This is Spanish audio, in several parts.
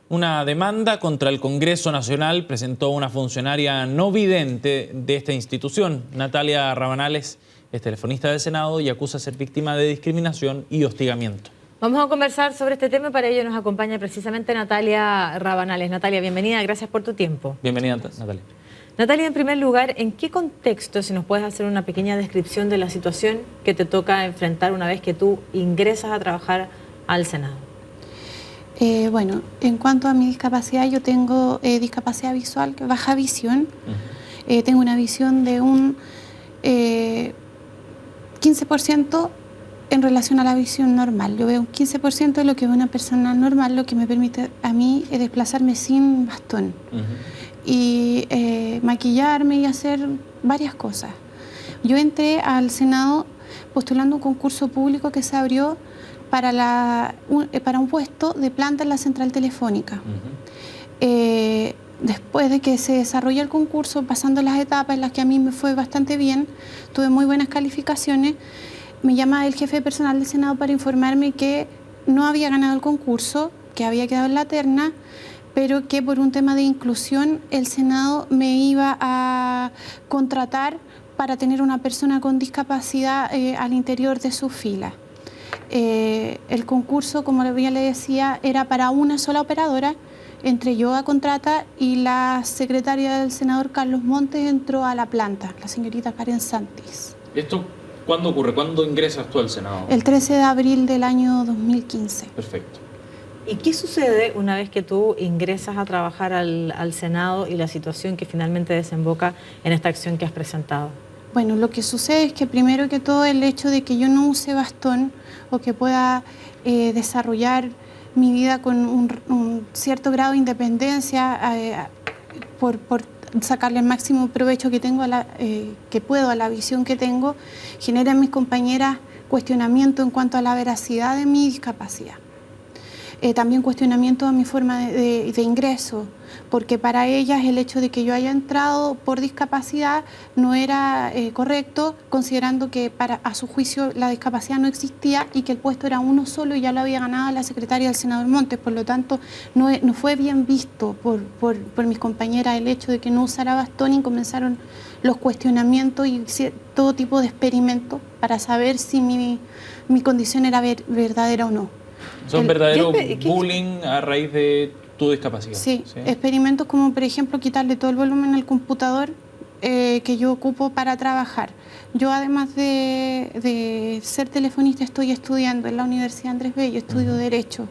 Una demanda contra el Congreso Nacional presentó una funcionaria no vidente de esta institución. Natalia Rabanales es telefonista del Senado y acusa ser víctima de discriminación y hostigamiento. Vamos a conversar sobre este tema y para ello nos acompaña precisamente Natalia Rabanales. Natalia, bienvenida, gracias por tu tiempo. Bienvenida, Natalia. Natalia, en primer lugar, ¿en qué contexto, si nos puedes hacer una pequeña descripción de la situación que te toca enfrentar una vez que tú ingresas a trabajar al Senado? Bueno, en cuanto a mi discapacidad, yo tengo discapacidad visual, baja visión. Tengo una visión de un 15% en relación a la visión normal. Yo veo un 15% de lo que ve una persona normal, lo que me permite a mí desplazarme sin bastón. Y maquillarme y hacer varias cosas. Yo entré al Senado postulando un concurso público que se abrió para un puesto de planta en la central telefónica. Después de que se desarrolló el concurso, pasando las etapas en las que a mí me fue bastante bien, tuve muy buenas calificaciones, me llama el jefe de personal del Senado para informarme que no había ganado el concurso, que había quedado en la terna, pero que por un tema de inclusión el Senado me iba a contratar para tener una persona con discapacidad al interior de su fila. El concurso, como ya le decía, era para una sola operadora. Entré yo a contrata y la secretaria del senador Carlos Montes entró a la planta, la señorita Karen Santis. ¿Esto cuándo ocurre? ¿Cuándo ingresas tú al Senado? El 13 de abril del año 2015. Perfecto. ¿Y qué sucede una vez que tú ingresas a trabajar al Senado y la situación que finalmente desemboca en esta acción que has presentado? Bueno, lo que sucede es que primero que todo el hecho de que yo no use bastón o que pueda desarrollar mi vida con un cierto grado de independencia por sacarle el máximo provecho que tengo que puedo a la visión que tengo, genera en mis compañeras cuestionamiento en cuanto a la veracidad de mi discapacidad. También cuestionamiento a mi forma de ingreso, porque para ellas el hecho de que yo haya entrado por discapacidad no era correcto, considerando que a su juicio la discapacidad no existía y que el puesto era uno solo y ya lo había ganado la secretaria del senador Montes. Por lo tanto, no fue bien visto por mis compañeras el hecho de que no usara bastón, y comenzaron los cuestionamientos y todo tipo de experimentos para saber si mi condición era verdadera o no. ¿Son verdaderos bullying a raíz de tu discapacidad? Sí, experimentos como por ejemplo quitarle todo el volumen al computador que yo ocupo para trabajar. Yo además de ser telefonista estoy estudiando en la Universidad Andrés Bello, estudio Derecho.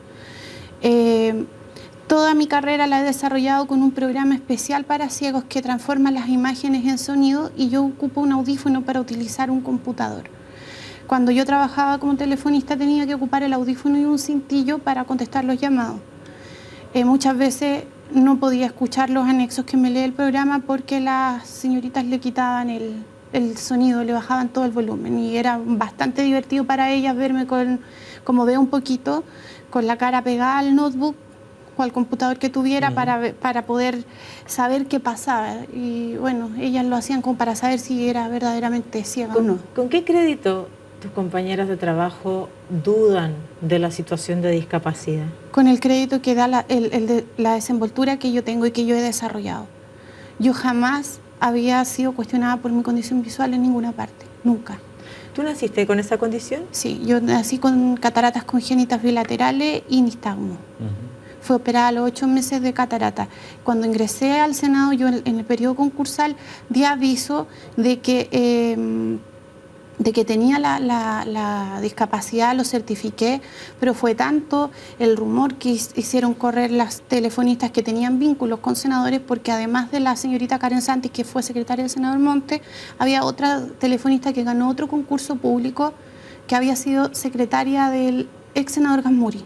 Toda mi carrera la he desarrollado con un programa especial para ciegos que transforma las imágenes en sonido, y yo ocupo un audífono para utilizar un computador. Cuando yo trabajaba como telefonista tenía que ocupar el audífono y un cintillo para contestar los llamados. Muchas veces no podía escuchar los anexos que me lee el programa porque las señoritas le quitaban el sonido, le bajaban todo el volumen, y era bastante divertido para ellas verme como veo un poquito, con la cara pegada al notebook o al computador que tuviera para poder saber qué pasaba. Y bueno, ellas lo hacían como para saber si era verdaderamente ciega o no. ¿Con qué crédito tus compañeras de trabajo dudan de la situación de discapacidad? Con el crédito que da la desenvoltura que yo tengo y que yo he desarrollado. Yo jamás había sido cuestionada por mi condición visual en ninguna parte, nunca. ¿Tú naciste con esa condición? Sí, yo nací con cataratas congénitas bilaterales y nistagmo. Fui operada a los 8 meses de catarata. Cuando ingresé al Senado, yo en el periodo concursal di aviso de que tenía la discapacidad, lo certifiqué, pero fue tanto el rumor que hicieron correr las telefonistas que tenían vínculos con senadores, porque además de la señorita Karen Santis, que fue secretaria del senador Montes, había otra telefonista que ganó otro concurso público, que había sido secretaria del ex senador Gasmuri.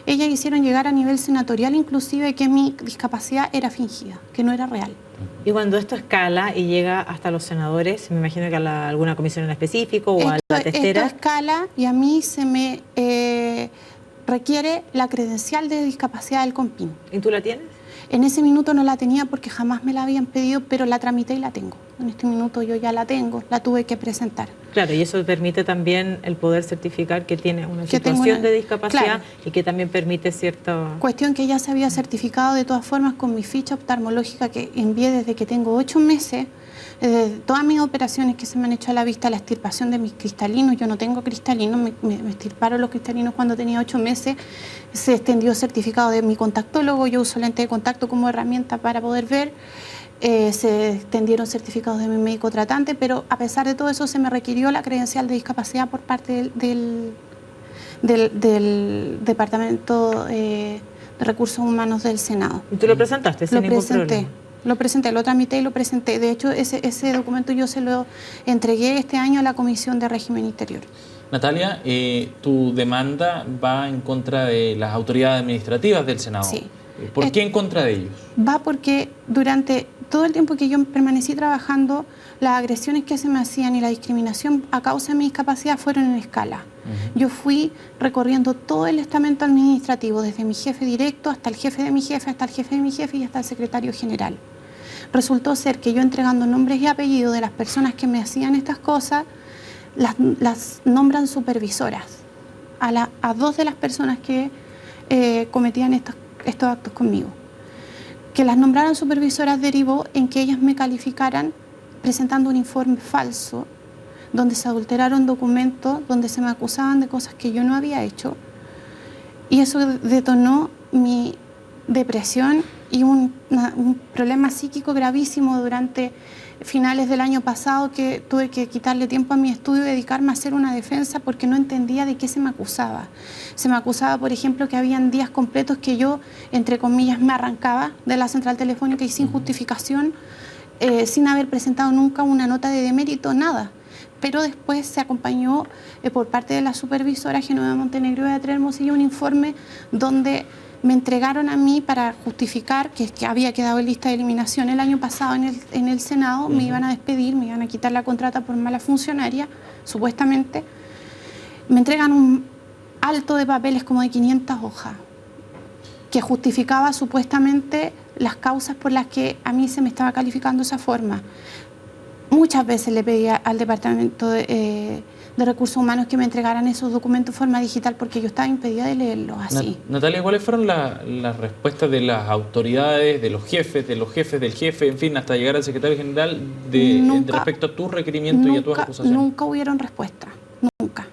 Ellas hicieron llegar a nivel senatorial inclusive que mi discapacidad era fingida, que no era real. Y cuando esto escala y llega hasta los senadores, me imagino que a alguna comisión en específico o a la testera. Esto escala y a mí se me requiere la credencial de discapacidad del COMPIN. ¿Y tú la tienes? En ese minuto no la tenía porque jamás me la habían pedido, pero la tramité y la tengo. En este minuto yo ya la tengo, la tuve que presentar. Claro, y eso permite también el poder certificar que tiene una situación de discapacidad, claro, y que también permite cierta... Cuestión que ya se había certificado de todas formas con mi ficha oftalmológica que envié desde que tengo 8 meses. Todas mis operaciones que se me han hecho a la vista, la extirpación de mis cristalinos, yo no tengo cristalinos, me extirparon los cristalinos cuando tenía 8 meses, se extendió certificado de mi contactólogo, yo uso lente de contacto como herramienta para poder ver, se extendieron certificados de mi médico tratante, pero a pesar de todo eso se me requirió la credencial de discapacidad por parte del Departamento de Recursos Humanos del Senado. ¿Y tú lo presentaste sin ningún problema? Lo presenté, lo tramité y lo presenté. De hecho, ese documento yo se lo entregué este año a la Comisión de Régimen Interior. Natalia, tu demanda va en contra de las autoridades administrativas del Senado. Sí. ¿Por qué en contra de ellos? Va porque durante todo el tiempo que yo permanecí trabajando, las agresiones que se me hacían y la discriminación a causa de mi discapacidad fueron en escala. Yo fui recorriendo todo el estamento administrativo, desde mi jefe directo hasta el jefe de mi jefe, hasta el jefe de mi jefe y hasta el secretario general. Resultó ser que yo entregando nombres y apellidos de las personas que me hacían estas cosas, las nombran supervisoras a 2 de las personas que cometían estos actos conmigo. Que las nombraran supervisoras derivó en que ellas me calificaran presentando un informe falso, donde se adulteraron documentos, donde se me acusaban de cosas que yo no había hecho, y eso detonó mi depresión y un problema psíquico gravísimo durante finales del año pasado, que tuve que quitarle tiempo a mi estudio y dedicarme a hacer una defensa porque no entendía de qué se me acusaba. Se me acusaba, por ejemplo, que habían días completos que yo, entre comillas, me arrancaba de la central telefónica y sin justificación, sin haber presentado nunca una nota de demérito, nada. Pero después se acompañó por parte de la supervisora Genoveva Montenegro y Beatriz Hermosillo un informe donde me entregaron a mí para justificar que había quedado en lista de eliminación el año pasado en el Senado, me iban a despedir, me iban a quitar la contrata por mala funcionaria, supuestamente. Me entregan un alto de papeles como de 500 hojas, que justificaba supuestamente las causas por las que a mí se me estaba calificando de esa forma. Muchas veces le pedía al Departamento de Recursos Humanos que me entregaran esos documentos de forma digital porque yo estaba impedida de leerlos así. Natalia, ¿cuáles fueron las respuestas de las autoridades, de los jefes del jefe, en fin, hasta llegar al secretario general respecto a tu requerimiento y a tus acusaciones? Nunca hubieron respuesta, nunca.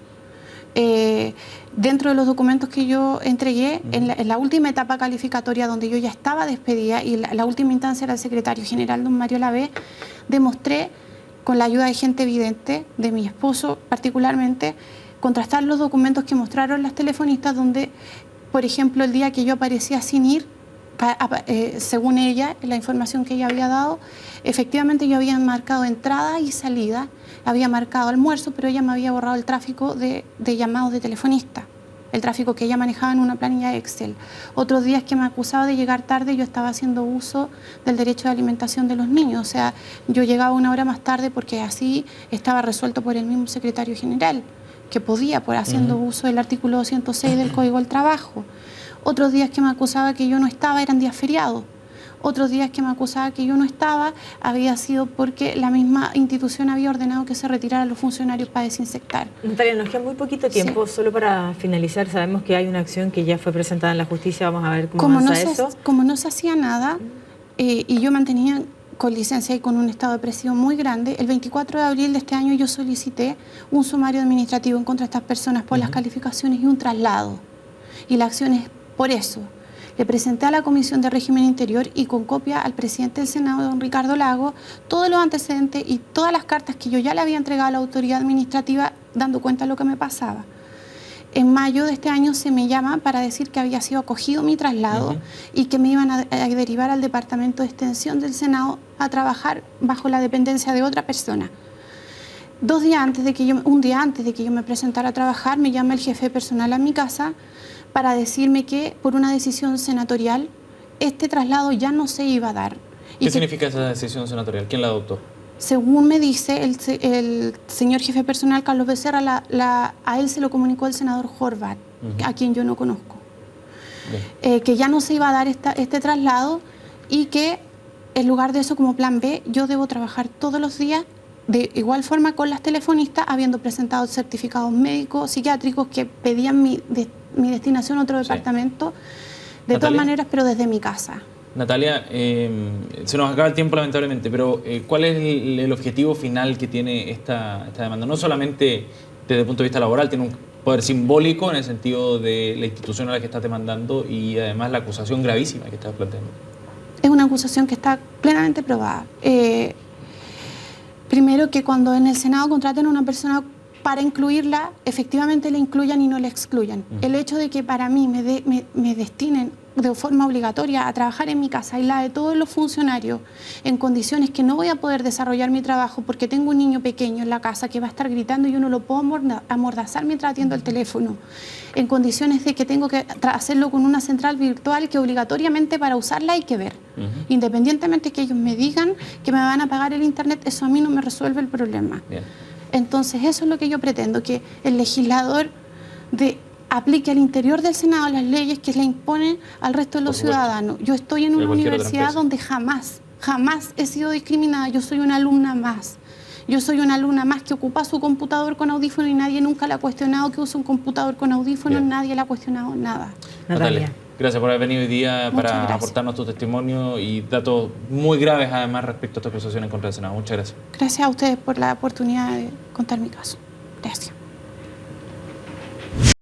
Dentro de los documentos que yo entregué, en la última etapa calificatoria donde yo ya estaba despedida y la última instancia era el secretario general, don Mario Lavé, demostré con la ayuda de gente evidente, de mi esposo particularmente, contrastar los documentos que mostraron las telefonistas donde, por ejemplo, el día que yo aparecía sin ir, según ella, la información que ella había dado, efectivamente yo había marcado entrada y salida, había marcado almuerzo, pero ella me había borrado el tráfico de llamados de telefonista, el tráfico que ella manejaba en una planilla Excel. Otros días que me acusaba de llegar tarde, yo estaba haciendo uso del derecho de alimentación de los niños, o sea, yo llegaba 1 hora más tarde porque así estaba resuelto por el mismo secretario general, que podía, por haciendo uso del artículo 206 del Código del Trabajo. Otros días que me acusaba que yo no estaba eran días feriados. Otros días que me acusaba que yo no estaba había sido porque la misma institución había ordenado que se retiraran los funcionarios para desinfectar. Natalia, nos queda muy poquito tiempo, sí. Solo para finalizar, sabemos que hay una acción que ya fue presentada en la justicia, vamos a ver cómo avanza eso. Como no se hacía nada y yo mantenía con licencia y con un estado depresivo muy grande, el 24 de abril de este año yo solicité un sumario administrativo en contra de estas personas por las calificaciones y un traslado. Y la acción es por eso. Le presenté a la Comisión de Régimen Interior y con copia al presidente del Senado, don Ricardo Lagos, todos los antecedentes y todas las cartas que yo ya le había entregado a la autoridad administrativa dando cuenta de lo que me pasaba. En mayo de este año se me llama para decir que había sido acogido mi traslado y que me iban a derivar al Departamento de Extensión del Senado a trabajar bajo la dependencia de otra persona. Un día antes de que yo me presentara a trabajar, me llama el jefe personal a mi casa para decirme que por una decisión senatorial este traslado ya no se iba a dar. ¿Qué significa esa decisión senatorial? ¿Quién la adoptó? Según me dice el señor jefe personal Carlos Becerra, a él se lo comunicó el senador Horvat, a quien yo no conozco. que ya no se iba a dar este traslado y que en lugar de eso, como plan B, yo debo trabajar todos los días de igual forma con las telefonistas, habiendo presentado certificados médicos, psiquiátricos que pedían mi destinación a otro departamento, de todas maneras, pero desde mi casa. Natalia, se nos acaba el tiempo lamentablemente, pero ¿cuál es el objetivo final que tiene esta demanda? No solamente desde el punto de vista laboral, tiene un poder simbólico en el sentido de la institución a la que estás demandando y además la acusación gravísima que estás planteando. Es una acusación que está plenamente probada. Primero, que cuando en el Senado contraten a una persona para incluirla, efectivamente la incluyan y no la excluyan. El hecho de que para mí me destinen de forma obligatoria a trabajar en mi casa y la de todos los funcionarios en condiciones que no voy a poder desarrollar mi trabajo porque tengo un niño pequeño en la casa que va a estar gritando y yo no lo puedo amordazar mientras atiendo el teléfono, en condiciones de que tengo que hacerlo con una central virtual que obligatoriamente para usarla hay que ver. Independientemente que ellos me digan que me van a pagar el internet, eso a mí no me resuelve el problema. Bien. Entonces eso es lo que yo pretendo, que el legislador aplique al interior del Senado las leyes que le imponen al resto de los ciudadanos. Yo estoy en una universidad donde jamás he sido discriminada. Yo soy una alumna más. Yo soy una alumna más que ocupa su computador con audífono y nadie nunca le ha cuestionado que use un computador con audífono, nadie le ha cuestionado nada. Natalia, gracias por haber venido hoy día para aportarnos tu testimonio y datos muy graves además respecto a esta acusación en contra del Senado. Muchas gracias. Gracias a ustedes por la oportunidad de contar mi caso. Gracias.